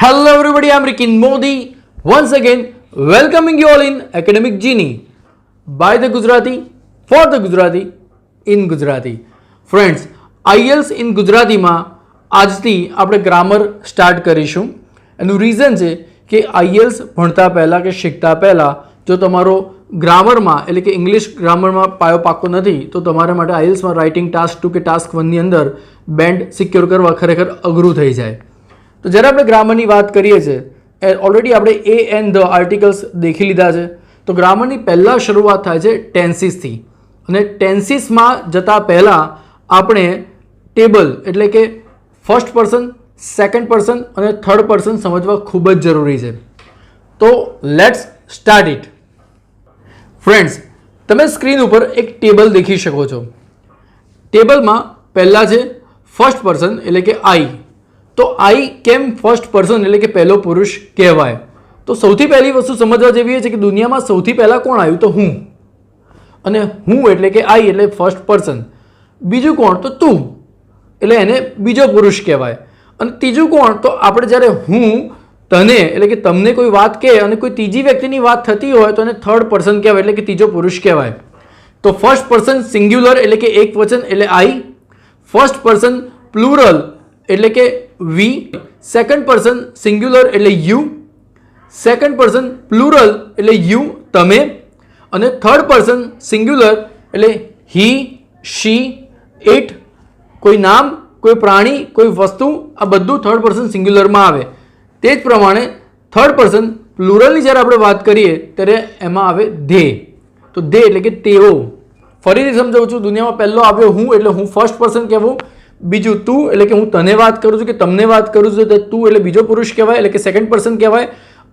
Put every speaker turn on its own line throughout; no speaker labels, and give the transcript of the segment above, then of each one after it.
Hello everybody, I'm Rikin Modi. Once again, welcoming you all in Academic Genie by the Gujarati, for the Gujarati, in Gujarati. Friends, IELTS in ગુજરાતીમાં આજથી આપણે grammar start કરીશું. એનું reason છે કે IELTS ભણતા પહેલાં કે શીખતા પહેલાં જો તમારો ગ્રામરમાં એટલે કે ઇંગ્લિશ ગ્રામરમાં પાયો પાકો નથી તો તમારા માટે IELTSમાં રાઇટિંગ ટાસ્ક 2 કે ટાસ્ક 1ની અંદર બેન્ડ સિક્યોર કરવા ખરેખર અઘરું થઈ જાય. તો જ્યારે આપણે ગ્રામરની વાત કરીએ છીએ ઓલરેડી આપણે એ એન્ડ ધ આર્ટિકલ્સ દેખી લીધા છે. તો ગ્રામરની પહેલાં શરૂઆત થાય છે ટેન્સીસથી, અને ટેન્સીસમાં જતાં પહેલાં આપણે ટેબલ એટલે કે ફર્સ્ટ પર્સન, સેકન્ડ પર્સન અને થર્ડ પર્સન સમજવા ખૂબ જ જરૂરી છે. તો લેટ્સ સ્ટાર્ટ ઇટ. ફ્રેન્ડ્સ, તમે સ્ક્રીન ઉપર એક ટેબલ દેખી શકો છો. ટેબલમાં પહેલાં છે ફર્સ્ટ પર્સન એટલે કે આઈ. તો આઈ કેમ ફર્સ્ટ પર્સન એટલે કે પહેલો પુરુષ કહેવાય? તો સૌથી પહેલી વસ્તુ સમજવા જેવી છે કે દુનિયામાં સૌથી પહેલાં કોણ આવ્યું? તો હું. અને હું એટલે કે આઈ એટલે ફર્સ્ટ પર્સન. બીજું કોણ? તો તું, એટલે એને બીજો પુરુષ કહેવાય. અને ત્રીજું કોણ? તો આપણે જ્યારે હું, તને એટલે કે તમને કોઈ વાત કહે અને કોઈ ત્રીજી વ્યક્તિની વાત થતી હોય તો એને થર્ડ પર્સન કહેવાય એટલે કે ત્રીજો પુરુષ કહેવાય. તો ફર્સ્ટ પર્સન સિંગ્યુલર એટલે કે એક વચન એટલે આઈ, ફર્સ્ટ પર્સન પ્લુરલ એટલે કે વી, સેકન્ડ પર્સન સિંગ્યુલર એટલે યુ, સેકન્ડ પર્સન પ્લુરલ એટલે યુ તમે, અને થર્ડ પર્સન સિંગ્યુલર એટલે હી, શી, ઇટ. કોઈ નામ, કોઈ પ્રાણી, કોઈ વસ્તુ, આ બધું થર્ડ પર્સન સિંગ્યુલરમાં આવે. તે જ પ્રમાણે થર્ડ પર્સન પ્લુરલની જ્યારે આપણે વાત કરીએ ત્યારે એમાં આવે ધે. તો ધે એટલે કે તેઓ. ફરીથી સમજાવું છું, દુનિયામાં પહેલો આવ્યો હું એટલે હું ફર્સ્ટ પર્સન કહેવું. બીજું તું એટલે કે હું તને વાત કરું છું કે તમને વાત કરું છું તો તું એટલે બીજો પુરુષ કહેવાય એટલે કે સેકન્ડ પર્સન કહેવાય.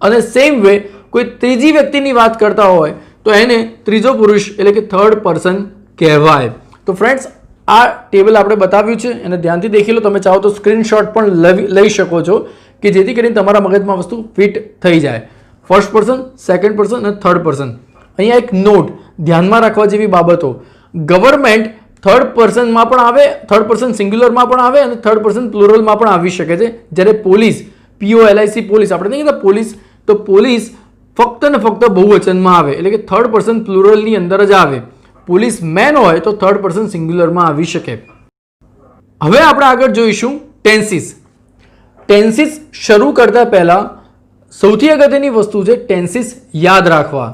અને સેમ વે કોઈ ત્રીજી વ્યક્તિની વાત કરતા હોય તો એને ત્રીજો પુરુષ એટલે કે થર્ડ પર્સન કહેવાય. તો ફ્રેન્ડ્સ, આ ટેબલ આપણે બતાવ્યું છે, એને ધ્યાનથી દેખી લો. તમે ચાહો તો સ્ક્રીનશોટ પણ લઈ શકો છો કે જેથી કરીને તમારા મગજમાં વસ્તુ ફિટ થઈ જાય. ફર્સ્ટ પર્સન, સેકન્ડ પર્સન અને થર્ડ પર્સન. અહીંયા એક નોટ ધ્યાનમાં રાખવા જેવી બાબતો. ગવર્મેન્ટ થર્ડ પર્સનમાં પણ આવે, થર્ડ પર્સન સિંગ્યુલરમાં પણ આવે અને થર્ડ પર્સન પ્લુરલમાં પણ આવી શકે છે. જ્યારે પોલીસ, POLIC પોલીસ, આપણે નહીં કહેતા પોલીસ, તો પોલીસ ફક્ત ને ફક્ત બહુવચનમાં આવે એટલે કે થર્ડ પર્સન પ્લુરલની અંદર જ આવે. પોલીસ મેન હોય તો થર્ડ પર્સન સિંગ્યુલરમાં આવી શકે. હવે આપણે આગળ જોઈશું ટેન્સીસ. ટેન્સીસ શરૂ કરતા પહેલાં સૌથી અગત્યની વસ્તુ છે ટેન્સીસ યાદ રાખવા.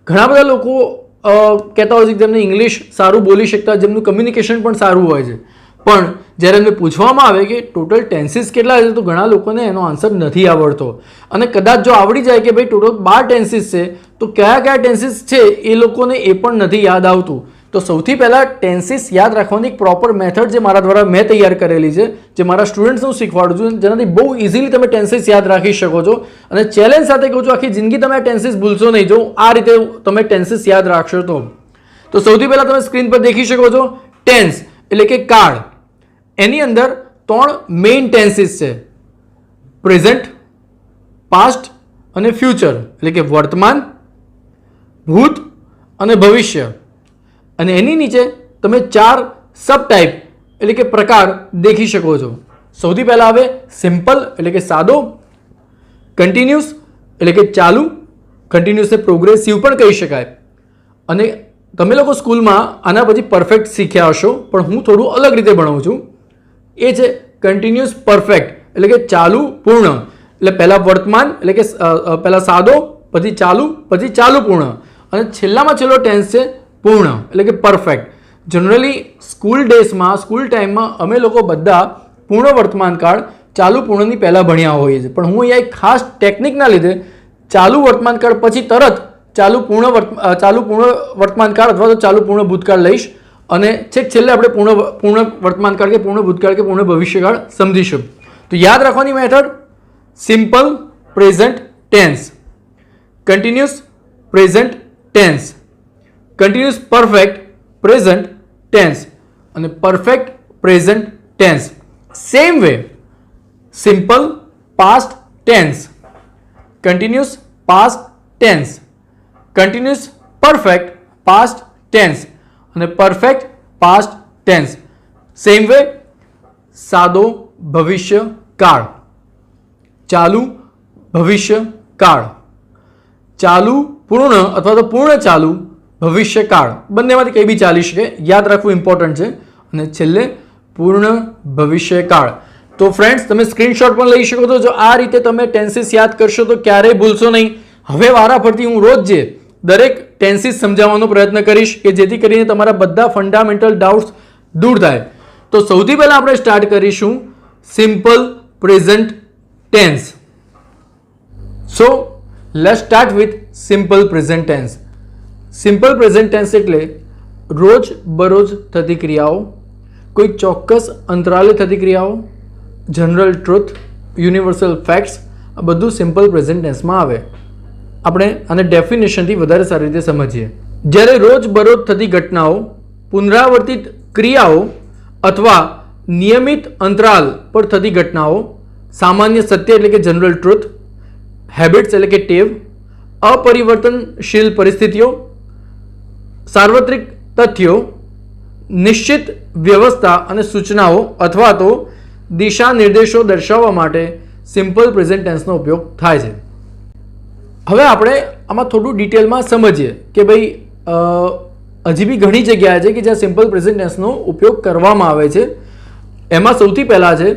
ઘણા બધા લોકો કહેતા હોય છે કે જેમને ઇંગ્લિશ સારું બોલી શકતા, જેમનું કમ્યુનિકેશન પણ સારું હોય છે, પણ જ્યારે એમને પૂછવામાં આવે કે ટોટલ ટેન્સીસ કેટલા છે તો ઘણા લોકોને એનો આન્સર નથી આવડતો. અને કદાચ જો આવડી જાય કે ભાઈ ટોટલ 12 ટેન્સીસ છે તો કયા કયા ટેન્સીસ છે એ લોકોને એ પણ નથી યાદ આવતું. તો સૌથી પહેલાં ટેન્સીસ યાદ રાખવાની એક પ્રોપર મેથડ જે મારા દ્વારા મેં તૈયાર કરેલી છે, જે મારા સ્ટુડન્ટ્સને હું શીખવાડું છું, જેનાથી બહુ ઇઝીલી તમે ટેન્સીસ યાદ રાખી શકો છો. અને ચેલેન્જ સાથે કહું છું, આખી જિંદગી તમે આ ટેન્સીસ ભૂલશો નહીં જો આ રીતે તમે ટેન્સીસ યાદ રાખશો તો. તો સૌથી પહેલાં તમે સ્ક્રીન પર દેખી શકો છો ટેન્સ એટલે કે કાળ. એની અંદર 3 મેઇન ટેન્સીસ છે: પ્રેઝન્ટ, પાસ્ટ અને ફ્યુચર એટલે કે વર્તમાન, ભૂત અને ભવિષ્ય. અને એની નીચે તમે 4 સબ ટાઈપ એટલે કે પ્રકાર દેખી શકો છો. સૌથી પહેલાં આવે સિમ્પલ એટલે કે સાદો, કન્ટિન્યુઅસ એટલે કે ચાલુ, કન્ટિન્યુઅસને પ્રોગ્રેસિવ પણ કહી શકાય. અને તમે લોકો સ્કૂલમાં આના પછી પરફેક્ટ શીખ્યા હશો, પણ હું થોડું અલગ રીતે ભણાવું છું. એ છે કન્ટિન્યુઅસ પરફેક્ટ એટલે કે ચાલુ પૂર્ણ. એટલે પહેલાં વર્તમાન એટલે કે પહેલાં સાદો, પછી ચાલુ પૂર્ણ, અને છેલ્લામાં છેલ્લો ટેન્સ છે પૂર્ણ એટલે કે પરફેક્ટ. જનરલી સ્કૂલ ડેઝમાં, સ્કૂલ ટાઈમમાં અમે લોકો બધા પૂર્ણ વર્તમાન કાળ ચાલુ પૂર્ણની પહેલાં ભણ્યા હોઈએ છીએ, પણ હું અહીંયા એક ખાસ ટેકનિકના લીધે ચાલુ વર્તમાન કાળ પછી તરત ચાલુ પૂર્ણ વર્તમાન કાળ અથવા તો ચાલુ પૂર્ણ ભૂતકાળ લઈશ, અને છેક છેલ્લે આપણે પૂર્ણ વર્તમાન કાળ કે પૂર્ણ ભૂતકાળ કે પૂર્ણ ભવિષ્યકાળ સમજીશું. તો યાદ રાખવાની method: simple present tense, continuous present tense, continuous perfect present tense અને perfect present tense. Same way simple past tense, continuous past tense, continuous perfect past tense અને perfect past tense. Same way સાદો ભવિષ્ય કાળ. ચાલુ ભવિષ્યકાળ, ચાલુ પૂર્ણ અથવા તો પૂર્ણ ચાલુ ભવિષ્યકાળ, બંનેમાંથી કંઈ બી ચાલી શકે, યાદ રાખવું ઇમ્પોર્ટન્ટ છે. અને છેલ્લે પૂર્ણ ભવિષ્યકાળ. તો ફ્રેન્ડ્સ તમે સ્ક્રીનશોટ પણ લઈ શકો છો. જો આ રીતે તમે ટેન્સીસ યાદ કરશો તો ક્યારેય ભૂલશો નહીં. હવે વારાફરતી હું રોજ જે દરેક ટેન્સીસ સમજાવવાનો પ્રયત્ન કરીશ કે જેથી કરીને તમારા બધા ફંડામેન્ટલ ડાઉટ્સ દૂર થાય. તો સૌથી પહેલાં આપણે સ્ટાર્ટ કરીશું simple present tense. So let's start with simple present tense. સિમ્પલ પ્રેઝન્ટ ટેન્સ એટલે રોજ બરોજ થતી ક્રિયાઓ, કોઈ ચોક્કસ અંતરાલે થતી ક્રિયાઓ, જનરલ ટ્રુથ, યુનિવર્સલ ફેક્ટ્સ, આ બધું સિમ્પલ પ્રેઝન્ટ ટેન્સમાં આવે. આપણે આને ડેફિનેશનથી વધારે સારી રીતે સમજીએ. જ્યારે રોજ બરોજ થતી ઘટનાઓ, પુનરાવર્તિત ક્રિયાઓ અથવા નિયમિત અંતરાલ પર થતી ઘટનાઓ, સામાન્ય સત્ય એટલે કે જનરલ ટ્રુથ, હેબિટ્સ એટલે કે ટેવ, અપરિવર્તનશીલ પરિસ્થિતિઓ, સાર્વત્રિક તથ્યો, નિશ્ચિત વ્યવસ્થા અને સૂચનાઓ અથવા તો દિશા નિર્દેશો દર્શાવવા માટે સિમ્પલ પ્રેઝન્ટ ટેન્સનો ઉપયોગ થાય છે. હવે આપણે આમાં થોડું ડિટેલમાં સમજીએ કે ભાઈ હજી બી ઘણી જગ્યાએ છે કે જ્યાં સિમ્પલ પ્રેઝન્ટ ટેન્સનો ઉપયોગ કરવામાં આવે છે. એમાં સૌથી પહેલાં છે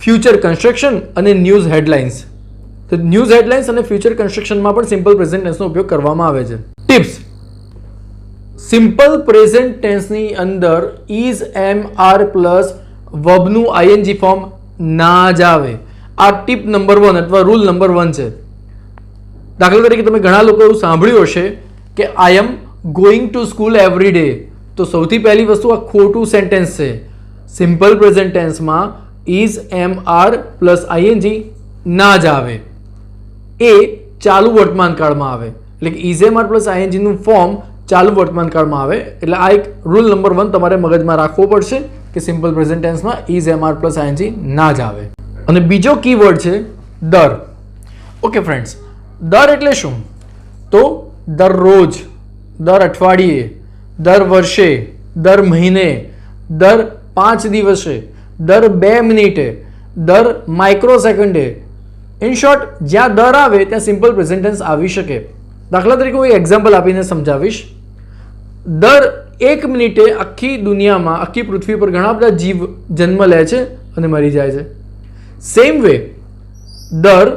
ફ્યુચર કન્સ્ટ્રક્શન અને ન્યૂઝ હેડલાઇન્સ. તો ન્યૂઝ હેડલાઇન્સ અને ફ્યુચર કન્સ્ટ્રક્શનમાં પણ સિમ્પલ પ્રેઝન્ટ ટેન્સનો ઉપયોગ કરવામાં આવે છે. ટિપ્સ: સિમ્પલ પ્રેઝન્ટ ટેન્સની અંદર ઇઝ, એમ, આર પ્લસ વર્બનું આઈએનજી ફોર્મ ના જ આવે. આ ટીપ નંબર 1 અથવા રૂલ નંબર 1 છે. દાખલા તરીકે તમે ઘણા લોકો એવું સાંભળ્યું હશે કે I am going to school every day. તો સૌથી પહેલી વસ્તુ આ ખોટું સેન્ટેન્સ છે. સિમ્પલ પ્રેઝન્ટ ટેન્સમાં is, am, are plus ING ના જ આવે. એ ચાલુ વર્તમાન કાળમાં આવે. એટલે કે ઇઝ, એમ, આર પ્લસ આઈએનજીનું ફોર્મ ચાલુ વર્તમાન કાળમાં આવે. એટલે આ એક રૂલ નંબર 1 તમારે મગજમાં રાખવો પડશે કે સિમ્પલ પ્રેઝન્ટ ટેન્સમાં is, am, are plus ING ના જ આવે. અને બીજો કીવર્ડ છે દર. ઓકે ફ્રેન્ડ્સ, દર એટલે શું? તો દરરોજ, દર અઠવાડિયે, દર વર્ષે, દર મહિને, દર 5 દિવસે, દર 2 મિનિટે, દર માઇક્રો સેકન્ડે. ઇન શોર્ટ, જ્યાં દર આવે ત્યાં સિમ્પલ પ્રેઝન્ટ ટેન્સ આવી શકે. દાખલા તરીકે હું એક એક્ઝામ્પલ આપીને સમજાવીશ. દર 1 મિનિટે આખી દુનિયામાં, આખી પૃથ્વી પર ઘણા બધા જીવ જન્મ લે છે અને મરી જાય છે. સેમ વે દર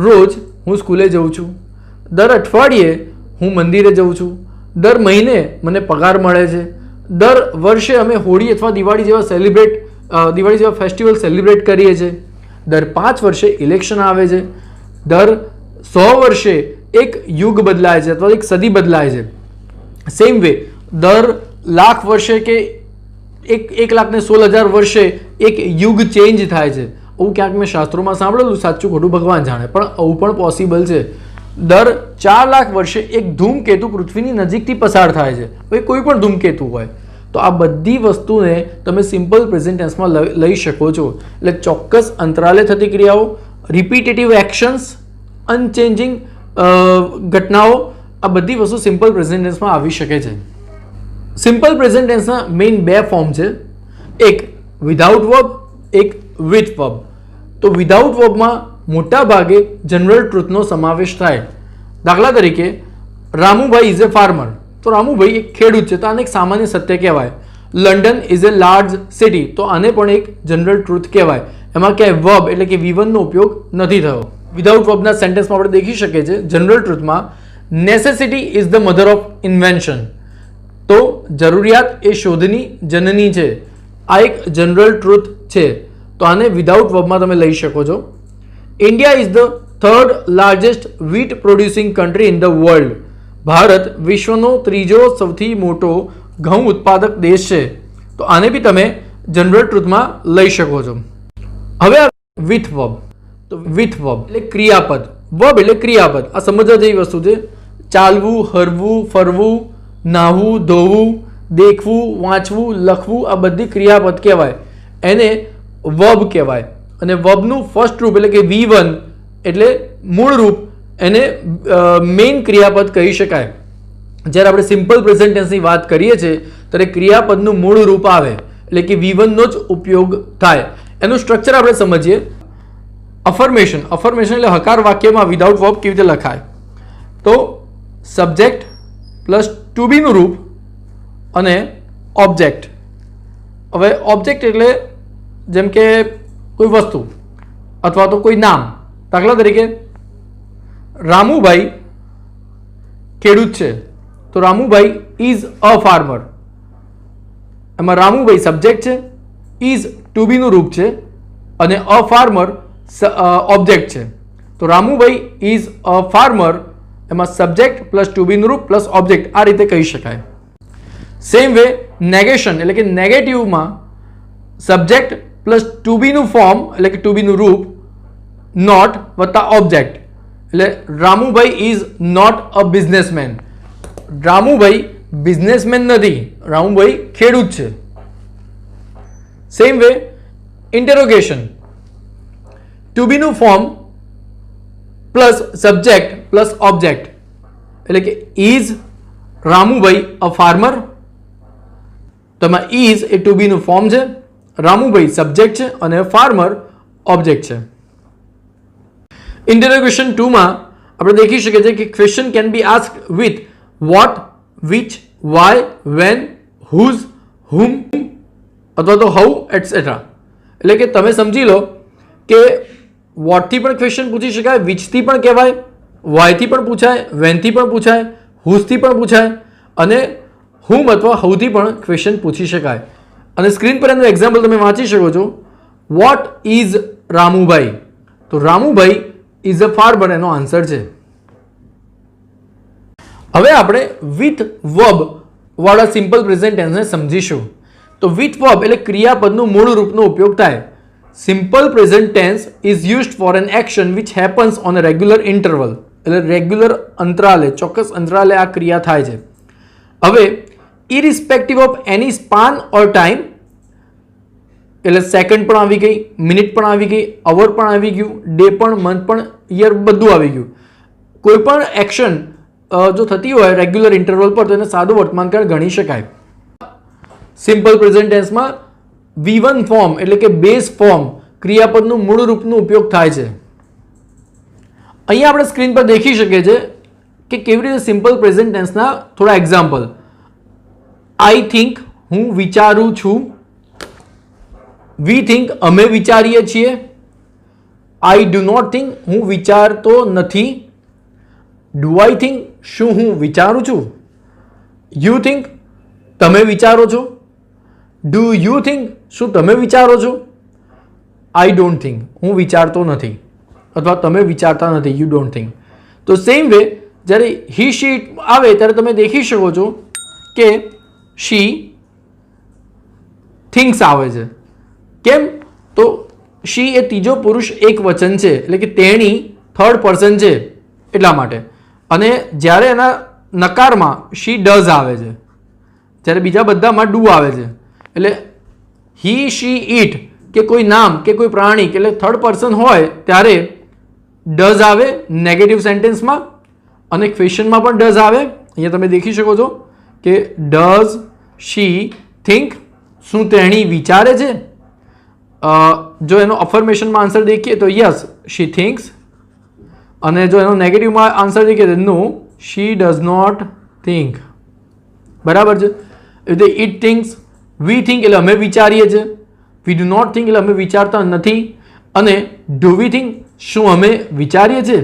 રોજ હું સ્કૂલે જઉં છું, દર અઠવાડિયે હું મંદિરે જઉં છું, દર મહિને મને પગાર મળે છે, દર વર્ષે અમે હોળી અથવા દિવાળી જેવા ફેસ્ટિવલ સેલિબ્રેટ કરીએ છીએ, દર 5 વર્ષે ઇલેક્શન આવે છે, દર 100 વર્ષે એક યુગ બદલાય છે અથવા એક સદી બદલાય છે. સેમ વે દર લાખ વર્ષે કે 1,16,000 વર્ષે એક યુગ ચેન્જ થાય છે. આવું ક્યાંક મેં શાસ્ત્રોમાં સાંભળેલું, સાચું ખોટું ભગવાન જાણે, પણ આવું પણ પોસિબલ છે. દર 4 લાખ વર્ષે એક ધૂમકેતુ પૃથ્વીની નજીકથી પસાર થાય છે. હવે કોઈ પણ ધૂમકેતુ હોય તો આ બધી વસ્તુને તમે સિમ્પલ પ્રેઝન્ટ ટેન્સમાં લઈ શકો છો. એટલે ચોક્કસ અંતરાલે થતી ક્રિયાઓ, રિપીટેટિવ એક્શન્સ, અનચેન્જિંગ ઘટનાઓ, આ બધી વસ્તુ સિમ્પલ પ્રેઝન્ટ ટેન્સમાં આવી શકે છે. સિમ્પલ પ્રેઝન્ટ ટેન્સના મેઇન 2 ફોર્મ છે. એક વિધાઉટ વર્બ, એક વિથ વર્બ. તો વિધાઉટ વર્બમાં મોટા ભાગે જનરલ ટ્રુથનો સમાવેશ થાય. દાખલા તરીકે રામુભાઈ ઇઝ એ ફાર્મર. તો રામુભાઈ એક ખેડૂત છે, તો આને એક સામાન્ય સત્ય કહેવાય. London is A large city. તો આને પણ એક જનરલ ટ્રુથ કહેવાય. એમાં ક્યાંય વર્બ એટલે કે V1 નો ઉપયોગ નથી થયો. વિધાઉટ વર્બના સેન્ટેન્સમાં આપણે દેખી શકીએ છીએ જનરલ ટ્રુથમાં necessity is the mother of invention. તો જરૂરિયાત એ શોધની જનની છે. આ એક જનરલ ટ્રુથ છે. તો આને વિધાઉટ વર્બમાં તમે લઈ શકો છો. India is the 3rd largest wheat producing country in the world. Bharat વિશ્વનો 3જો સૌથી મોટો ઘઉં ઉત્પાદક દેશ છે. તો આને બી તમે જનરલ ટ્રુથમાં લઈ શકો છો. હવે વિથ વર્બ. તો વિથ વર્બ એટલે ક્રિયાપદ. વર્બ એટલે ક્રિયાપદ. આ સમજવા જેવી વસ્તુ છે. ચાલવું, હરવું, ફરવું, નાહવું, ધોવું, દેખવું, વાંચવું, લખવું, આ બધી ક્રિયાપદ કહેવાય. એને વર્બ કહેવાય. અને વર્બનું ફર્સ્ટ રૂપ એટલે કે V1 એટલે મૂળ રૂપ, એને મેઇન ક્રિયાપદ કહી શકાય. જ્યારે આપણે સિમ્પલ પ્રેઝન્ટ ટેન્સની વાત કરીએ છીએ ત્યારે ક્રિયાપદનું મૂળ રૂપ આવે એટલે કે V1 નો જ ઉપયોગ થાય. એનું સ્ટ્રક્ચર આપણે સમજીએ. અફર્મેશન એટલે હકાર વાક્યમાં વિધાઉટ વર્બ કેવી રીતે લખાય? તો સબ્જેક્ટ પ્લસ ટુ બીનું રૂપ અને ઓબ્જેક્ટ. હવે ઓબ્જેક્ટ એટલે જેમ કે કોઈ વસ્તુ અથવા તો કોઈ નામ. દાખલા તરીકે રામુભાઈ ખેડૂત છે, તો રામુભાઈ ઇઝ અ ફાર્મર. એમાં રામુભાઈ સબ્જેક્ટ છે, ઇઝ ટુ બીનું રૂપ છે અને અ ફાર્મર ઓબ્જેક્ટ છે. તો રામુભાઈ ઇઝ અ ફાર્મર, એમાં સબ્જેક્ટ પ્લસ ટુ બીનું રૂપ પ્લસ ઓબ્જેક્ટ, આ રીતે કહી શકાય. સેમ વે નેગેશન એટલે કે નેગેટિવમાં સબ્જેક્ટ પ્લસ ટુ બીનું ફોર્મ એટલે કે ટુ બીનું રૂપ નોટ વત્તા ઓબ્જેક્ટ. એટલે Ramubhai is not a businessman. Ramubhai businessman નથી, રામુભાઈ ખેડૂત છે. સેમ વે ઇન્ટરોગેશન, ટુ બીનું form plus subject plus object એટલે કે ઇઝ રામુભાઈ અ ફાર્મર. તેમાં ઇઝ એ ટુ બીનું ફોર્મ છે, રામુભાઈ સબ્જેક્ટ છે અને ફાર્મર ઓબ્જેક્ટ છે. ઇન્ટરોગેશન 2 માં આપણે દેખી શકીએ છીએ કે question can be asked with what, which, why, when, whose, whom અથવા તો હાઉ એટસેટ્રા. એટલે કે તમે સમજી લો કે વોટથી પણ ક્વેશ્ચન પૂછી શકાય, વિચથી પણ કહેવાય, વાયથી પણ પૂછાય, વેનથી પણ પૂછાય, હુઝથી પણ પૂછાય અને હુમ અથવા હાઉથી પણ ક્વેશ્ચન પૂછી શકાય. અને સ્ક્રીન પર એનું એક્ઝામ્પલ તમે વાંચી શકો છો. What is Ramubhai? તો રામુભાઈ ઇઝ અ ફાર્મર એનો આન્સર છે. હવે આપણે વિથ વર્બ વાળા સિમ્પલ પ્રેઝન્ટ ટેન્સને સમજીશું. તો વિથ વર્બ એટલે ક્રિયાપદનું મૂળ રૂપનો ઉપયોગ થાય. Simple present tense is used for an action which happens on a regular interval. એટલે રેગ્યુલર અંતરાલે, ચોક્કસ અંતરાલે આ ક્રિયા થાય છે. હવે irrespective of any span or time એટલે સેકન્ડ પણ આવી ગઈ, મિનિટ પણ આવી ગઈ, અવર પણ આવી ગયું, ડે પણ, મંથ પણ, યર બધું આવી ગયું. કોઈ પણ એક્શન જો થતી હોય રેગ્યુલર ઇન્ટરવલ પર તો એને સાદું વર્તમાનકાળ ગણી શકાય. સિમ્પલ પ્રેઝન્ટ ટેન્સમાં V1 ફોર્મ એટલે કે બેઝ ફોર્મ ક્રિયાપદનું મૂળ રૂપનો ઉપયોગ થાય છે. અહીંયા આપણે સ્ક્રીન પર દેખી શકીએ છીએ કે કેવી રીતે સિમ્પલ પ્રેઝન્ટ ટેન્સના થોડા એક્ઝામ્પલ. આઈ થિંક હું વિચારું છું, વી થિંક અમે વિચારીએ છીએ, આઈ ડુ નોટ થિંક હું વિચારતો નથી, ડુ આઈ થિંક શું હું વિચારું છું, યુ થિંક તમે વિચારો છો, ડુ યુ થિંક શું તમે વિચારો છો, આઈ ડોન્ટ થિંક હું વિચારતો નથી અથવા તમે વિચારતા નથી, યુ ડોન્ટ થિંક. તો સેમ વે જ્યારે હી શી આવે ત્યારે તમે દેખી શકો છો કે શી થિંક્સ આવે છે. કેમ? તો શી એ ત્રીજો પુરુષ એક વચન છે એટલે કે તેણી થર્ડ પર્સન છે એટલા માટે. અને જ્યારે એના નકારમાં શી ડઝ આવે છે, જ્યારે બીજા બધામાં ડુ આવે છે. એટલે હી શી ઇટ કે કોઈ નામ કે કોઈ પ્રાણી કે એટલે થર્ડ પર્સન હોય ત્યારે ડઝ આવે નેગેટિવ સેન્ટેન્સમાં અને ક્વેશ્ચનમાં પણ ડઝ આવે. અહીંયા તમે દેખી શકો છો કે ડઝ શી થિંક શું તેણી વિચારે છે. જો એનો અફર્મેશનમાં આન્સર દેખીએ તો યસ શી થિંક્સ, અને જો એનો નેગેટિવમાં આન્સર દેખીએ તો નો શી ડઝ નોટ થિંક. બરાબર છે. એટલે ઇટ થિંક્સ, વી થિંક એટલે અમે વિચારીએ છીએ, વી ડુ નોટ થિંક એટલે અમે વિચારતા નથી, અને ડુ વી થિંક શું અમે વિચારીએ છીએ.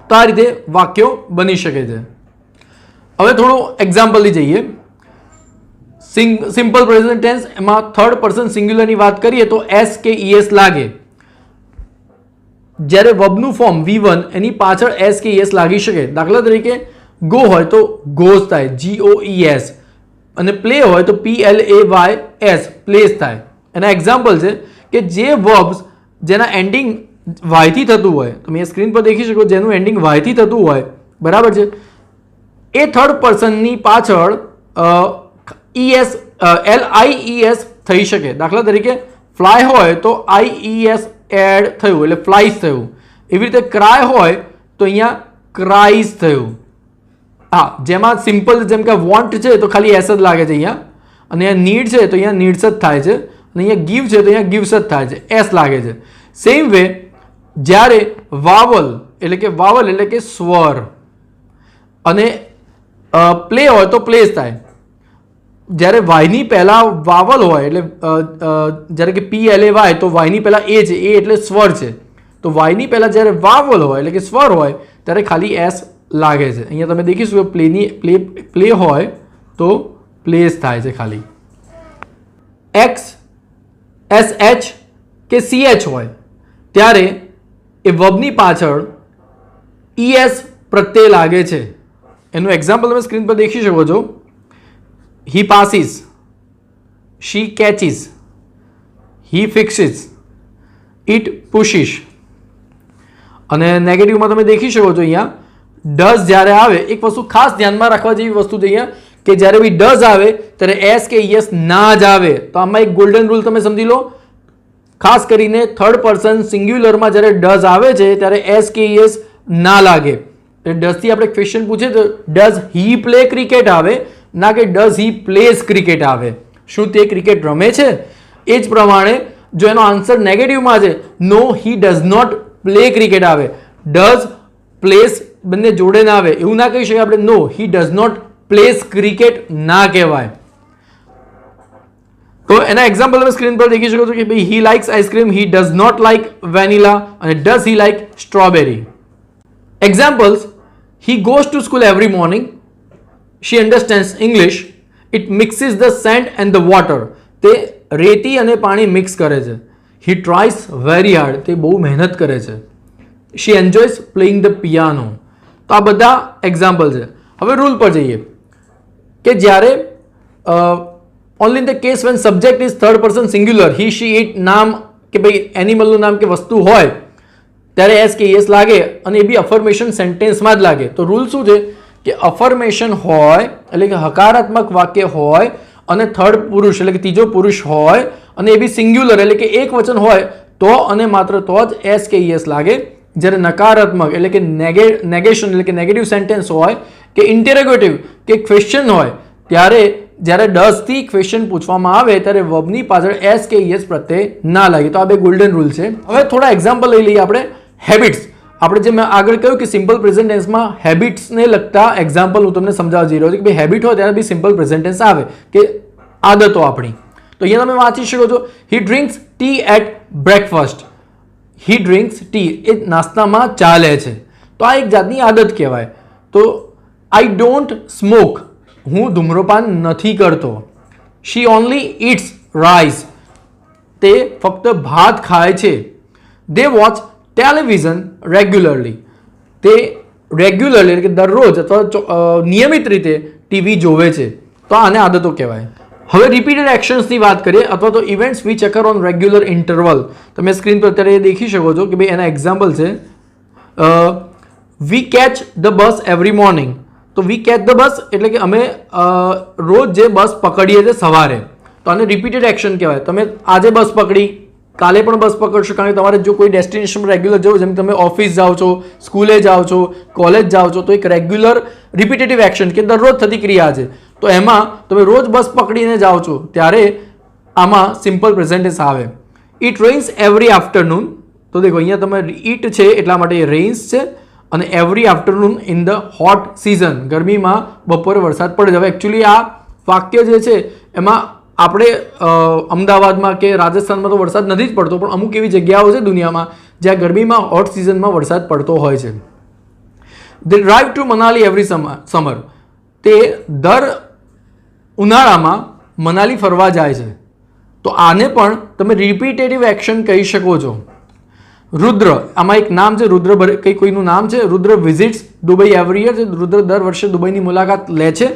તો આ રીતે વાક્યો બની શકે છે. હવે થોડું એક્ઝામ્પલથી જઈએ. સિમ્પલ પ્રેઝન્ટ ટેન્સ એમાં થર્ડ પર્સન સિંગ્યુલરની વાત કરીએ તો એસ કે ઈએસ લાગે. જ્યારે વર્બનું ફોર્મ V1 એની પાછળ એસ કે ઈએસ લાગી શકે. દાખલા તરીકે ગો હોય તો ગોઝ થાય, GOES, અને પ્લે હોય તો PLAYS, પ્લેસ થાય. એના એક્ઝામ્પલ છે કે જે વર્બ્સ જેના એન્ડિંગ વાયથી થતું હોય, તમે એ સ્ક્રીન પર દેખી શકો, જેનું એન્ડિંગ વાયથી થતું હોય, બરાબર છે, એ થર્ડ પર્સનની પાછળ LIES થઈ શકે. દાખલા તરીકે ફ્લાય હોય તો IES એડ થયું એટલે ફ્લાઇઝ થયું. એવી રીતે ક્રાય હોય તો અહીંયા ક્રાઇઝ થયું. હા, જેમાં સિમ્પલ જેમ કે વોન્ટ છે તો ખાલી એસ જ લાગે છે અહીંયા, અને અહીંયા નીડ છે તો અહીંયા નીડ્સ જ થાય છે, અને અહીંયા ગીવ છે તો અહીંયા ગીવ્સ જ થાય છે, એસ લાગે છે. સેમ વે જ્યારે વાવલ એટલે કે સ્વર અને પ્લે હોય તો પ્લેસ થાય. જ્યારે વાયની પહેલાં વાવલ હોય એટલે જ્યારે કે PLAY તો વાયની પહેલાં એ છે, એ એટલે સ્વર છે. તો વાયની પહેલાં જ્યારે વાવલ હોય એટલે કે સ્વર હોય ત્યારે ખાલી એસ લાગે છે. અહીંયા તમે દેખીશું કે પ્લે હોય તો પ્લેસ થાય છે ખાલી. XSH કે CH હોય ત્યારે એ વર્બની પાછળ ES પ્રત્યય લાગે છે. એનું એક્ઝામ્પલ તમે સ્ક્રીન પર દેખી શકો છો. He passes, she catches, he fixes, it pushes. અને નેગેટિવમાં તમે દેખી શકો છો અહીંયા ડઝ જ્યારે આવે, એક વસ્તુ ખાસ ધ્યાનમાં રાખવા જેવી વસ્તુ છે અહીંયા કે જ્યારે બી ડઝ આવે ત્યારે એસ કે યસ ના જ આવે. તો આમાં એક ગોલ્ડન રૂલ તમે સમજી લો. ખાસ કરીને થર્ડ પર્સન સિંગ્યુલરમાં જ્યારે ડઝ આવે છે ત્યારે એસ કે યસ ના લાગે. ડઝથી આપણે ક્વેશ્ચન પૂછે તો ડઝ હી પ્લે ક્રિકેટ આવે, ના કે ડઝ હી પ્લેસ ક્રિકેટ આવે. શું તે ક્રિકેટ રમે છે? એ જ પ્રમાણે જો એનો આન્સર નેગેટિવમાં છે, no he does not play cricket આવે. ડઝ પ્લેસ બંને જોડે ના આવે, એવું ના કહી શકીએ આપણે. No he does not plays cricket ના કહેવાય. તો એના એક્ઝામ્પલ તમે સ્ક્રીન પર દેખી શકો છો કે ભાઈ he likes ice cream, he does not like vanilla અને does he like strawberry. Examples: he goes to school every morning, she understands English, it mixes the sand and the water. તે રેતી અને પાણી મિક્સ કરે છે. he tries very hard, તે બહુ મહેનત કરે છે. she enjoys playing the piano. તો આ બધા એક્ઝામ્પલ છે. હવે રૂલ પર જઈએ કે જ્યારે only in the case when subject is third person singular, he she it નામ કે ભાઈ એનિમલનું નામ કે વસ્તુ હોય ત્યારે એસ કે યસ લાગે અને એ બી અફર્મેશન સેન્ટેન્સમાં જ લાગે. તો રૂલ શું છે કે અફર્મેશન હોય એટલે કે હકારાત્મક વાક્ય હોય અને થર્ડ પુરુષ એટલે કે ત્રીજો પુરુષ હોય અને એ બી સિંગ્યુલર એટલે કે એક વચન હોય તો અને માત્ર તો જ એસ કે યસ લાગે. જ્યારે નકારાત્મક એટલે કે નેગેશન એટલે કે નેગેટિવ સેન્ટેન્સ હોય કે ઇન્ટેરોગેટિવ કે ક્વેશ્ચન હોય ત્યારે જ્યારે ડઝથી ક્વેશ્ચન પૂછવામાં આવે ત્યારે વર્બની પાછળ એસ કે યસ પ્રત્યય ના લાગે. તો આ બે ગોલ્ડન રૂલ છે. હવે થોડા એક્ઝામ્પલ લઈ લઈએ આપણે. હેબિટ્સ, આપણે જે મેં આગળ કહ્યું કે સિમ્પલ પ્રેઝન્ટ ટેન્સમાં હેબિટ્સને લગતા એક્ઝામ્પલ હું તમને સમજાવવા જઈ રહ્યો છું કે ભાઈ હેબિટ હોય ત્યારે બી સિમ્પલ પ્રેઝન્ટ ટેન્સ આવે કે આદતો આપણી. તો અહીંયા તમે વાંચી શકો છો he drinks tea at breakfast. He drinks tea, એ નાસ્તામાં ચા લે છે. તો આ એક જાતની આદત કહેવાય. તો આઈ ડોન્ટ સ્મોક, હું ધૂમ્રપાન નથી કરતો. શી ઓનલી ઇટ્સ રાઈસ, તે ફક્ત ભાત ખાય છે. દે વોચ ટેલિવિઝન રેગ્યુલરલી, તે રેગ્યુલરલી એટલે કે દરરોજ અથવા નિયમિત રીતે ટીવી જોવે છે. તો આને આદતો કહેવાય. હવે રિપીટેડ એક્શન્સની વાત કરીએ અથવા તો events which અકર on regular interval. તમે સ્ક્રીન પર અત્યારે દેખી શકો છો કે ભાઈ એના એક્ઝામ્પલ છે. We catch the bus every morning. તો વી કેચ ધ બસ એટલે કે અમે રોજ જે બસ પકડીએ છીએ સવારે. તો આને રિપીટેડ એક્શન કહેવાય. તમે આજે બસ પકડી, કાલે પણ બસ પકડશો કારણ કે તમારે જો કોઈ ડેસ્ટિનેશન રેગ્યુલર જવું, જેમ તમે ઓફિસ જાઓ છો, સ્કૂલે જાઓ છો, કોલેજ જાઓ છો, તો એક રેગ્યુલર રિપીટેટિવ એક્શન કે દરરોજ થતી ક્રિયા છે. તો એમાં તમે રોજ બસ પકડીને જાઓ છો ત્યારે આમાં સિમ્પલ પ્રેઝન્ટ આવે. It rains every afternoon. તો દેખો અહીંયા તમે ઇટ છે એટલા માટે રેઇન્સ છે અને every afternoon in the hot season, ગરમીમાં બપોરે વરસાદ પડે છે. હવે એકચ્યુઅલી આ વાક્ય જે છે એમાં આપણે અમદાવાદમાં કે રાજસ્થાનમાં તો વરસાદ નથી જ પડતો, પણ અમુક એવી જગ્યાઓ છે દુનિયામાં જ્યાં ગરમીમાં હોટ સિઝનમાં વરસાદ પડતો હોય છે. They drive to Manali every summer. તે દર ઉનાળામાં મનાલી ફરવા જાય છે. તો આને પણ તમે રિપીટેટિવ એક્શન કહી શકો છો. રુદ્ર, આમાં એક નામ છે રુદ્ર, કઈ કોઈનું નામ છે. રુદ્ર વિઝિટ્સ દુબઈ એવરી યર. રુદ્ર દર વર્ષે દુબઈની મુલાકાત લે છે.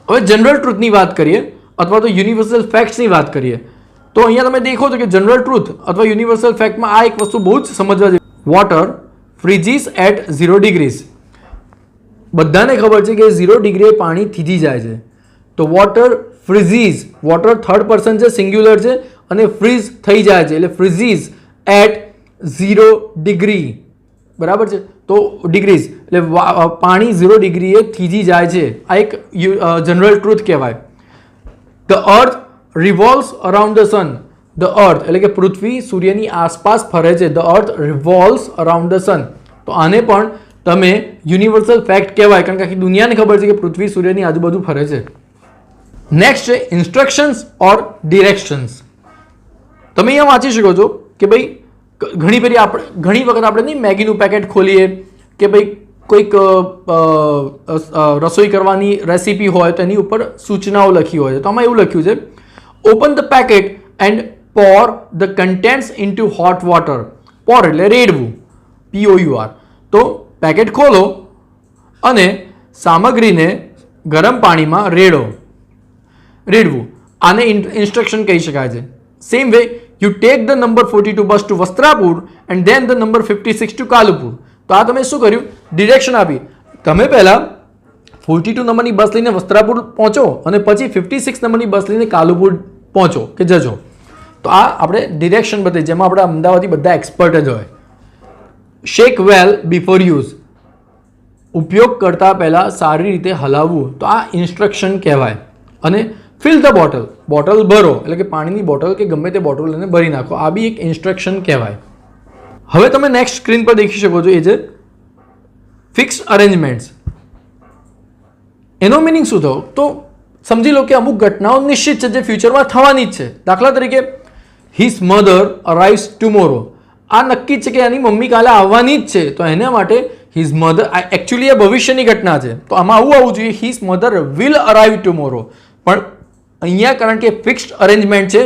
હવે જનરલ ટ્રુથની વાત કરીએ અથવા તો યુનિવર્સલ ફેક્ટ્સની વાત કરીએ તો અહીંયા તમે દેખો છો કે જનરલ ટ્રુથ અથવા યુનિવર્સલ ફેક્ટમાં આ એક વસ્તુ બહુ જ સમજવા જેવી. Water freezes at 0 degrees. બધાને ખબર છે કે 0 ડિગ્રીએ પાણી થીજી જાય છે. તો વોટર ફ્રીઝીસ, વોટર થર્ડ પર્સન છે, સિંગ્યુલર છે અને ફ્રીઝ થઈ જાય છે એટલે ફ્રીઝીસ એટ 0 degree. બરાબર છે. તો ડિગ્રીઝ એટલે પાણી 0 ડિગ્રીએ થીજી જાય છે. આ એક જનરલ ટ્રુથ કહેવાય. The earth revolves around the sun. The earth એટલે કે પૃથ્વી સૂર્યની આસપાસ ફરે છે. The earth revolves around the sun. તો આને પણ તમે યુનિવર્સલ ફેક્ટ કહેવાય, કારણ કે આખી દુનિયાને ખબર છે કે પૃથ્વી સૂર્યની આજુબાજુ ફરે છે. નેક્સ્ટ છે ઇન્સ્ટ્રક્શન્સ ઓર ડિરેક્શન્સ. તમે અહીંયા વાંચી શકો છો કે ભાઈ ઘણી વખત આપણે નહીં મેગીનું પેકેટ ખોલીએ કે ભાઈ કોઈક રસોઈ કરવાની રેસીપી હોય તો એની ઉપર સૂચનાઓ લખી હોય છે. તો આમાં એવું લખ્યું છે, open the packet and Por the contents into hot water. પોર એટલે રેડવું, POUR. તો પેકેટ ખોલો અને સામગ્રીને ગરમ પાણીમાં રેડવું. આને ઇન્સ્ટ્રક્શન કહી શકાય છે. Same way you take the number 42 bus to Vastrapur and then the number 56 to Kalupur. તો આ તમે શું કર્યું? ડિરેક્શન આપી. તમે પહેલા 42 નંબરની બસ લઈને વસ્ત્રાપુર પહોંચો અને પછી 56 નંબરની બસ લઈને કાલુપુર પહોંચો કે જજો. તો આ આપણે ડિરેક્શન બતાવી, જેમાં આપણે અમદાવાદી બધા એક્સપર્ટ જ હોય. શેક વેલ બિફોર યુઝ. ઉપયોગ કરતા પહેલા સારી રીતે હલાવવું. તો આ ઇન્સ્ટ્રક્શન કહેવાય. અને ફિલ ધ બોટલ ભરો એટલે કે પાણીની બોટલ કે ગમે તે બોટલ લઈને ભરી નાખો. આ બી એક ઇન્સ્ટ્રક્શન કહેવાય. હવે તમે નેક્સ્ટ સ્ક્રીન પર દેખી શકો છો, એ છે ફિક્સ્ડ અરેન્જમેન્ટ્સ. એનો મિનિંગ શું થયો? તો સમજી લો કે અમુક ઘટનાઓ નિશ્ચિત છે જે ફ્યુચરમાં થવાની જ છે. દાખલા તરીકે હિઝ મધર અરાઇવ્સ ટુમોરો. આ નક્કી છે કે એની મમ્મી કાલે આવવાની જ છે, તો એના માટે હિઝ મધર, એકચ્યુઅલી એ ભવિષ્યની ઘટના છે તો આમાં આવવું જોઈએ his mother will arrive tomorrow. પણ અહીંયા કારણ કે ફિક્સ્ડ અરેન્જમેન્ટ છે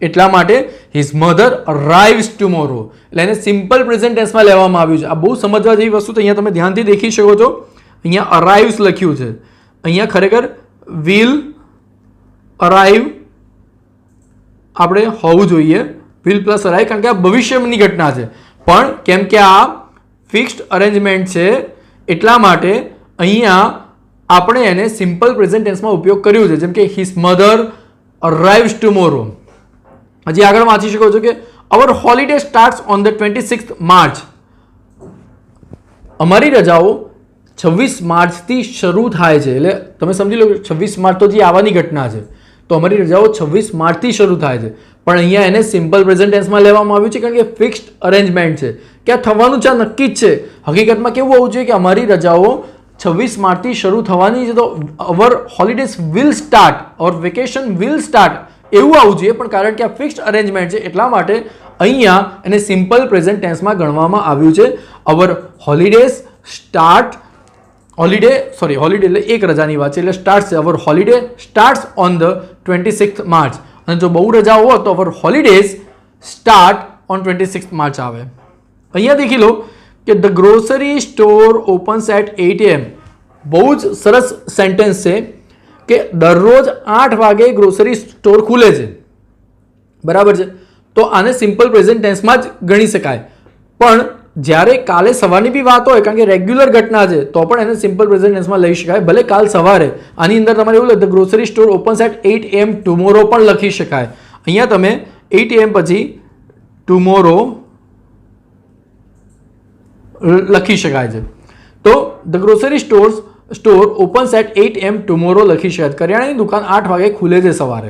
એટલા માટે હિઝ મધર અરાઇવ્સ ટુમોરો એટલે એને સિમ્પલ પ્રેઝન્ટ ટેન્સમાં લેવામાં આવ્યું છે. આ બહુ સમજવા જેવી વસ્તુ. તો અહીંયા તમે ધ્યાનથી દેખી શકો છો, અહીંયા અરાઇવ્સ લખ્યું છે, અહીંયા ખરેખર વિલ અરાઇવ આપણે હોવું જોઈએ, વિલ પ્લસ અરાઇવ, કારણ કે આ ભવિષ્યની ઘટના છે. પણ કેમ કે આ ફિક્સ્ડ અરેન્જમેન્ટ છે એટલા માટે અહીંયા આપણે એને સિમ્પલ પ્રેઝન્ટ ટેન્સમાં ઉપયોગ કર્યું છે, જેમ કે હિઝ મધર અરાઇવ્સ ટુમોરો. હજી આગળ વાંચી શકો છો કે our holiday starts on the 26th March. અમારી રજાઓ 26 માર્ચથી શરૂ થાય છે. એટલે તમે સમજી લો 26 માર્ચ તો જે આવવાની ઘટના છે, તો અમારી રજાઓ 26 માર્ચથી શરૂ થાય છે. પણ અહીંયા એને સિમ્પલ પ્રેઝન્ટ ટેન્સમાં લેવામાં આવ્યું છે કારણ કે ફિક્સ્ડ અરેન્જમેન્ટ છે કે આ થવાનું છે, નક્કી જ છે. હકીકતમાં કેવું હોવું જોઈએ કે અમારી રજાઓ 26 માર્ચથી શરૂ થવાની છે, તો our holidays will start, our vacation will start એવું આવવું જોઈએ. પણ કારણ કે આ ફિક્સ્ડ અરેન્જમેન્ટ છે એટલા માટે અહીંયા એને સિમ્પલ પ્રેઝન્ટ ટેન્સમાં ગણવામાં આવ્યું છે. અવર હોલિડેઝ સ્ટાર્ટ, હોલિડે એટલે એક રજાની વાત છે એટલે સ્ટાર્ટ છે. Our holiday starts on the 26th March. અને જો બહુ રજાઓ હોય તો our holidays start on 26th March આવે. અહીંયા દેખી લો કે the grocery store opens at 8 AM. બહુ જ સરસ સેન્ટેન્સ છે કે દરરોજ 8 વાગે ગ્રોસરી સ્ટોર ખુલે છે, બરાબર છે. તો આને સિમ્પલ પ્રેઝન્ટ ટેન્સમાં જ ગણી શકાય. પણ જ્યારે કાલે સવારની બી વાત હોય, કારણ કે રેગ્યુલર ઘટના છે, તો પણ એને સિમ્પલ પ્રેઝન્ટ ટેન્સમાં લઈ શકાય. ભલે કાલ સવારે આની અંદર તમારે એવું લખે the grocery store opens at 8 AM tomorrow પણ લખી શકાય. અહીંયા તમે 8 AM પછી ટુમોરો લખી શકાય છે. તો the grocery store opens at 8 AM tomorrow લખી શકાય. કરિયાણાની દુકાન 8 વાગે ખુલે છે સવારે.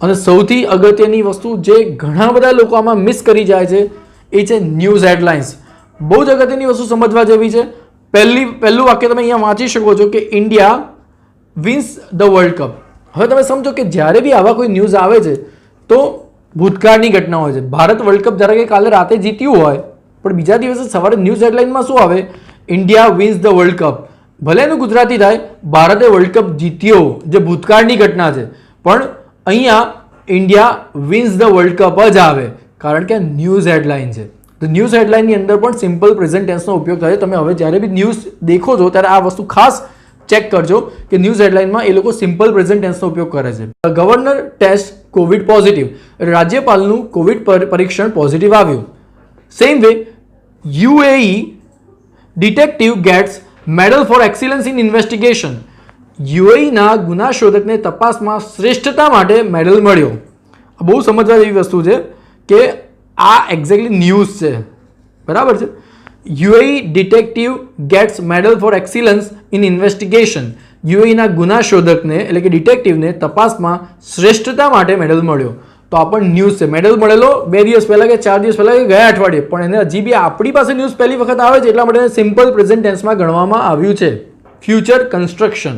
અને સૌથી અગત્યની વસ્તુ જે ઘણા બધા લોકો આમાં મિસ કરી જાય છે એ છે ન્યૂઝ હેડલાઇન્સ. બહુ જ અગત્યની વસ્તુ સમજવા જેવી છે. પહેલું વાક્ય તમે અહીંયા વાંચી શકો છો કે India wins the world cup. હવે તમે સમજો કે જ્યારે બી આવા કોઈ ન્યૂઝ આવે છે તો ભૂતકાળની ઘટના હોય છે. ભારત વર્લ્ડ કપ જ્યારે કે કાલે રાતે જીત્યું હોય, પણ બીજા દિવસે સવારે ન્યૂઝ હેડલાઇનમાં શું આવે? India wins the world cup. ભલે એનું ગુજરાતી થાય ભારતે વર્લ્ડ કપ જીત્યો, જે ભૂતકાળની ઘટના છે, પણ અહીંયા India wins the world cup જ આવે કારણ કે ન્યૂઝ હેડલાઇન છે. તો ન્યૂઝ હેડલાઇનની અંદર પણ સિમ્પલ પ્રેઝન્ટ ટેન્સનો ઉપયોગ થાય. તમે હવે જ્યારે બી ન્યૂઝ દેખો છો ત્યારે આ વસ્તુ ખાસ ચેક કરજો કે ન્યૂઝ હેડલાઇનમાં એ લોકો સિમ્પલ પ્રેઝન્ટ ટેન્સનો ઉપયોગ કરે છે. Governor test covid positive. રાજ્યપાલનું કોવિડ પરીક્ષણ પોઝિટિવ આવ્યું. Same way UAE detective gets medal for excellence in investigation. UAEના ગુના શોધકને તપાસમાં શ્રેષ્ઠતા માટે મેડલ મળ્યો. બહુ સમજવા જેવી વસ્તુ છે કે આ એક્ઝેક્ટલી ન્યૂઝ છે, બરાબર છે. UAE detective gets medal for excellence in investigation. UAEના ગુના શોધકને એટલે કે ડિટેક્ટિવને તપાસમાં શ્રેષ્ઠતા માટે મેડલ મળ્યો. તો આ પણ ન્યૂઝ છે. મેડલ મળેલો 2 દિવસ પહેલાં કે 4 દિવસ પહેલાં કે ગયા અઠવાડિયે, પણ એને હજી બી આપણી પાસે ન્યૂઝ પહેલી વખત આવે છે એટલા માટે એને સિમ્પલ પ્રેઝન્ટ ટેન્સમાં ગણવામાં આવ્યું છે. Future construction.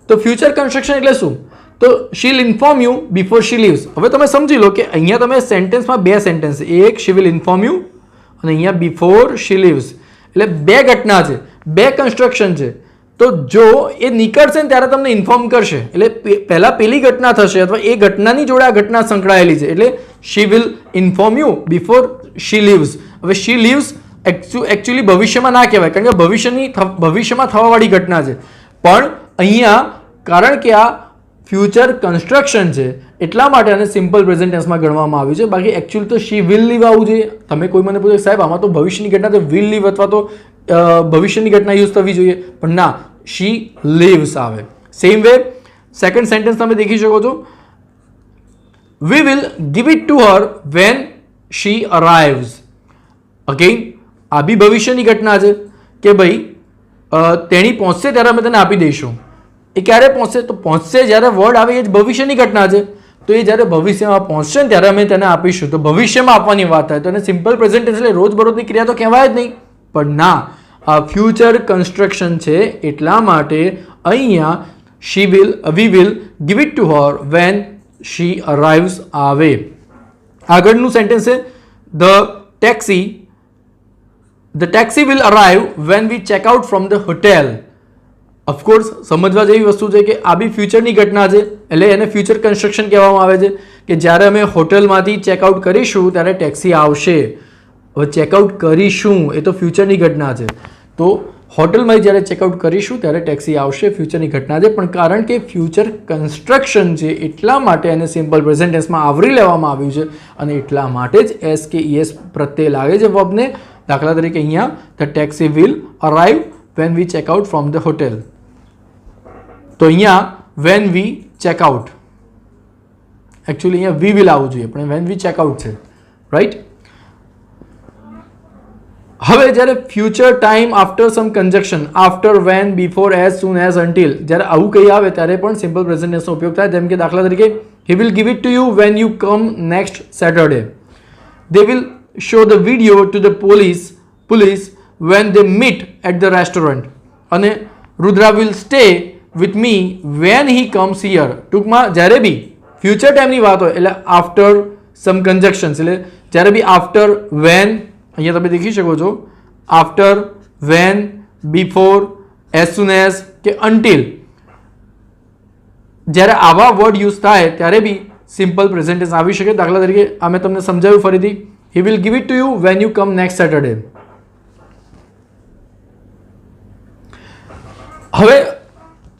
તો ફ્યુચર કન્સ્ટ્રક્શન એટલે શું? તો she will inform you before she leaves. હવે તમે સમજી લો કે અહીંયા તમે સેન્ટેન્સમાં 2 સેન્ટેન્સ, એક શી વિલ ઇન્ફોર્મ યુ અને અહીંયા બિફોર શી લીવ્સ, એટલે 2 ઘટના છે, 2 કન્સ્ટ્રક્શન છે. તો જો એ નીકળશે ને ત્યારે તમને ઇન્ફોર્મ કરશે, એટલે પહેલાં પેલી ઘટના થશે અથવા એ ઘટનાની જોડે આ ઘટના સંકળાયેલી છે, એટલે she will inform you before she leaves. હવે શી લીવ્સ એકચ્યુઅલી ભવિષ્યમાં ના કહેવાય, કારણ કે ભવિષ્યમાં થવાવાળી ઘટના છે, પણ અહીંયા કારણ કે આ ફ્યુચર કન્સ્ટ્રક્શન છે એટલા માટે આને સિમ્પલ પ્રેઝન્ટ ટેન્સમાં ગણવામાં આવ્યું છે. બાકી એકચ્યુઅલી તો શી વિલ લીવ આવવું જોઈએ. તમે કોઈ મને પૂછો સાહેબ આમાં તો ભવિષ્યની ઘટના તો વિલ લીવ અથવા તો ભવિષ્યની ઘટના યુઝ થવી જોઈએ, પણ ના, શી લીવ્સ આવે. સેમ વે સેકન્ડ સેન્ટેન્સ તમે દેખી શકો છો, we will give it to her when she arrives. Again આ બી ભવિષ્યની ઘટના છે કે ભાઈ તેણી પહોંચશે ત્યારે અમે તેને આપી દઈશું. એ ક્યારે પહોંચશે? તો પહોંચશે જ્યારે વર્ડ આવે એ જ ભવિષ્યની ઘટના છે, તો એ જ્યારે ભવિષ્યમાં પહોંચશે ને ત્યારે અમે તેને આપીશું. તો ભવિષ્યમાં આપવાની વાત થાય તો એને સિમ્પલ પ્રેઝન્ટ એટલે રોજબરોજની ક્રિયા તો કહેવાય જ નહીં, પણ ના, આ ફ્યુચર કન્સ્ટ્રક્શન છે એટલા માટે અહીંયા we will give it to her when she arrives આવે. આગળનું સેન્ટેન્સ છે the taxi will arrive when we check out from the hotel. Of course સમજવા જેવી વસ્તુ છે કે આ બી ફ્યુચરની ઘટના છે, એટલે એને ફ્યુચર કન્સ્ટ્રક્શન કહેવામાં આવે છે કે જ્યારે અમે હોટલમાંથી ચેકઆઉટ કરીશું ત્યારે ટેક્સી આવશે. હવે ચેકઆઉટ કરીશું એ તો ફ્યુચરની ઘટના છે, તો હોટલમાં જ્યારે ચેકઆઉટ કરીશું ત્યારે ટેક્સી આવશે, ફ્યુચરની ઘટના છે, પણ કારણ કે ફ્યુચર કન્સ્ટ્રક્શન છે એટલા માટે એને સિમ્પલ પ્રેઝન્ટ ટેન્સમાં આવરી લેવામાં આવ્યું છે અને એટલા માટે જ એસ કે ઈએસ પ્રત્યય લાગે છે વર્બને. દાખલા તરીકે અહીંયા the taxi will arrive when we check out from the hotel. તો અહીંયા when we check out, actually અહીંયા વી વિલ આવવું જોઈએ પણ વેન વી ચેક આઉટ છે, રાઈટ. હવે જ્યારે future time after some conjunction, after, when, before, as soon as, until, જ્યારે આવું કંઈ આવે ત્યારે પણ સિમ્પલ પ્રેઝન્ટ ટેન્સનો ઉપયોગ થાય. જેમ કે દાખલા તરીકે he will give it to you when you come next Saturday. They will show the video to the police when they meet at the restaurant. અને Rudra will stay with me when he comes here. ટૂંકમાં જ્યારે બી future ટાઈમની વાત હોય એટલે after some કન્જક્શન્સ, એટલે જ્યારે બી after, van, અહીંયા તમે દેખી શકો છો after, when, before, as soon as કે અન્ટિલ, જ્યારે આવા વર્ડ યુઝ થાય ત્યારે બી સિમ્પલ પ્રેઝન્ટ ટેન્સ આવી શકે. દાખલા તરીકે આ મેં તમને સમજાવ્યું ફરીથી, he will give it to you when you come next Saturday. હવે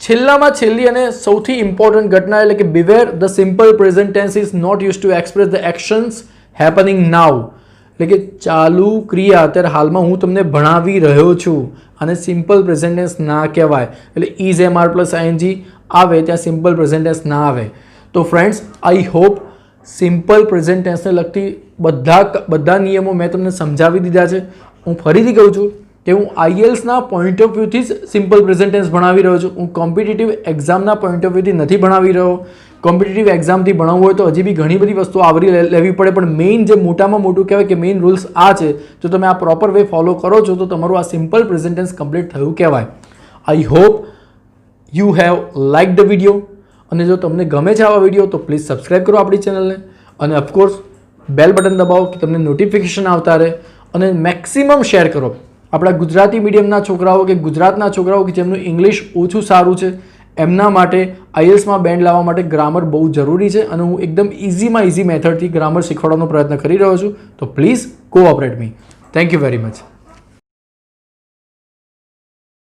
છેલ્લામાં છેલ્લી અને સૌથી ઇમ્પોર્ટન્ટ ઘટના એટલે કે beware the simple present tense is not used to express the actions happening now. એટલે કે ચાલુ ક્રિયા અત્યારે હાલમાં હું તમને ભણાવી રહ્યો છું અને સિમ્પલ પ્રેઝન્ટ ટેન્સ ના કહેવાય. એટલે ઇઝ એમઆર પ્લસ આઈએનજી આવે ત્યાં સિમ્પલ પ્રેઝન્ટ ટેન્સ ના આવે. તો friends I hope simple present ટેન્સને લગતી બધા નિયમો મેં તમને સમજાવી દીધા છે. હું ફરીથી કહું છું કે હું આઈએલ્સના પોઈન્ટ ઓફ વ્યૂથી જ સિમ્પલ પ્રેઝન્ટ ટેન્સ ભણાવી રહ્યો છું. હું કોમ્પિટિટિવ એક્ઝામના પોઈન્ટ ઓફ વ્યૂથી નથી ભણાવી રહ્યો. કોમ્પિટિટિવ એક્ઝામથી ભણાવવું હોય તો હજી બી ઘણી બધી વસ્તુઓ આવરી લેવી પડે, પણ મેઇન જે મોટામાં મોટું કહેવાય કે મેઇન રૂલ્સ આ છે. જો તમે આ પ્રોપર વે ફોલો કરો છો તો તમારું આ સિમ્પલ પ્રેઝન્ટ ટેન્સ કમ્પ્લીટ થયું કહેવાય. I hope you have like the video, અને જો તમને ગમે છે આવા વિડીયો તો પ્લીઝ સબસ્ક્રાઈબ કરો આપણી ચેનલને, અને ઓફકોર્સ બેલ બટન દબાવો કે તમને નોટિફિકેશન આવતા રહે, અને મેક્સિમમ શેર કરો. આપણા ગુજરાતી મીડિયમના છોકરાઓ કે ગુજરાતના છોકરાઓ કે જેમનું ઇંગ્લિશ ઓછું સારું છે એમના માટે આઈએલ્સમાં બેન્ડ લાવવા માટે ગ્રામર બહુ જરૂરી છે, અને હું એકદમ ઇઝીમાં ઇઝી મેથડથી ગ્રામર શીખવાડવાનો પ્રયત્ન કરી રહ્યો છું. તો please cooperate me. Thank you very much.